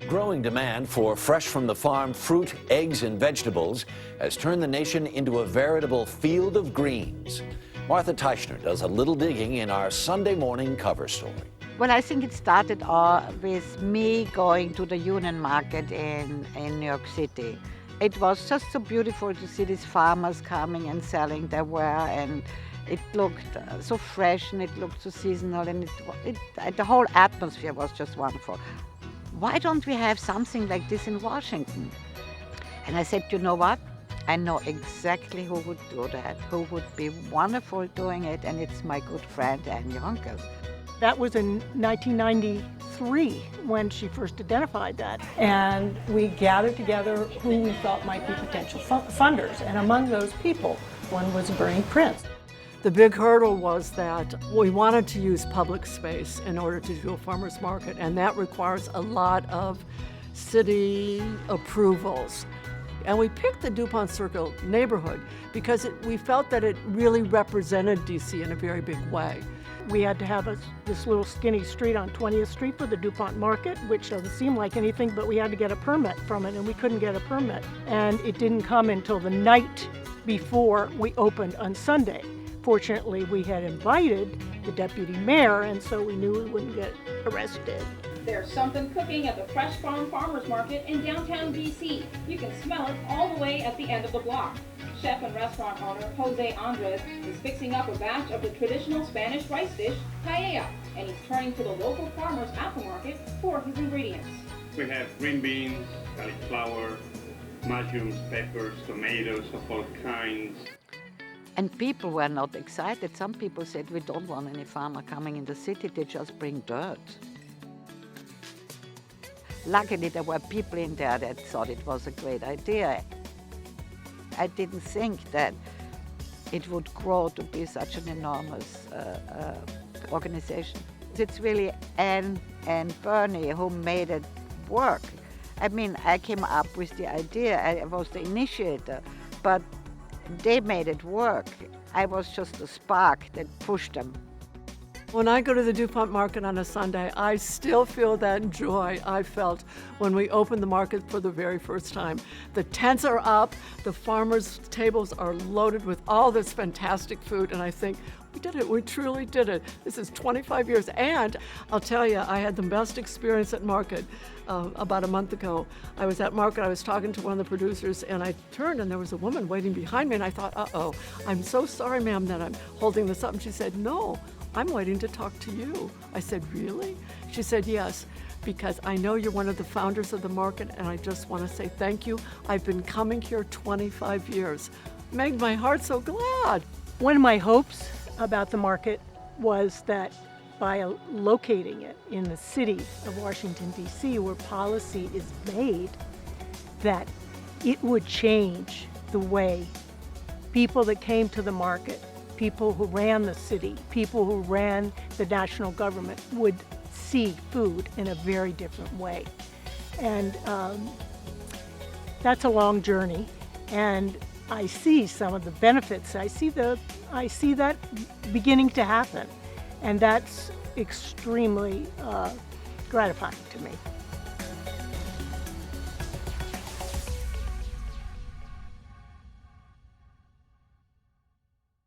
Growing demand for fresh from the farm fruit, eggs, and vegetables has turned the nation into a veritable field of greens. Martha Teichner does a little digging in our Sunday morning cover story. Well, I think it started with me going to the Union Market in New York City. It was just so beautiful to see these farmers coming and selling their ware, and it looked so fresh and it looked so seasonal, and the whole atmosphere was just wonderful. Why don't we have something like this in Washington? And I said, you know what? I know exactly who would do that, who would be wonderful doing it, and it's my good friend Ann Yonkers. That was in 1993 when she first identified that. And we gathered together who we thought might be potential funders. And among those people, one was Bernie Prince. The big hurdle was that we wanted to use public space in order to do a farmer's market, and that requires a lot of city approvals. And we picked the DuPont Circle neighborhood because we felt that it really represented DC in a very big way. We had to have this little skinny street on 20th Street for the DuPont Market, which doesn't seem like anything, but we had to get a permit from it, and we couldn't get a permit. And it didn't come until the night before we opened on Sunday. Fortunately, we had invited the deputy mayor, and so we knew we wouldn't get arrested. There's something cooking at the Fresh Farm Farmers Market in downtown DC. You can smell it all the way at the end of the block. Chef and restaurant owner Jose Andres is fixing up a batch of the traditional Spanish rice dish, paella, and he's turning to the local farmers at the market for his ingredients. We have green beans, cauliflower, mushrooms, peppers, tomatoes of all kinds. And people were not excited. Some people said, we don't want any farmer coming in the city, they just bring dirt. Luckily, there were people in there that thought it was a great idea. I didn't think that it would grow to be such an enormous organization. It's really Ann and Bernie who made it work. I mean, I came up with the idea, I was the initiator, but they made it work. I was just a spark that pushed them. When I go to the DuPont Market on a Sunday, I still feel that joy I felt when we opened the market for the very first time. The tents are up, the farmers' tables are loaded with all this fantastic food, and I think, we did it, we truly did it. This is 25 years, and I'll tell you, I had the best experience at market about a month ago. I was at market, I was talking to one of the producers, and I turned and there was a woman waiting behind me, and I thought, uh-oh, I'm so sorry, ma'am, that I'm holding this up. And she said, no, I'm waiting to talk to you. I said, really? She said, yes, because I know you're one of the founders of the market, and I just want to say thank you. I've been coming here 25 years. Made my heart so glad. One of my hopes about the market was that by locating it in the city of Washington, D.C., where policy is made, that it would change the way people that came to the market, people who ran the city, people who ran the national government would see food in a very different way. And that's a long journey, and I see some of the benefits. I see that beginning to happen, and that's extremely gratifying to me.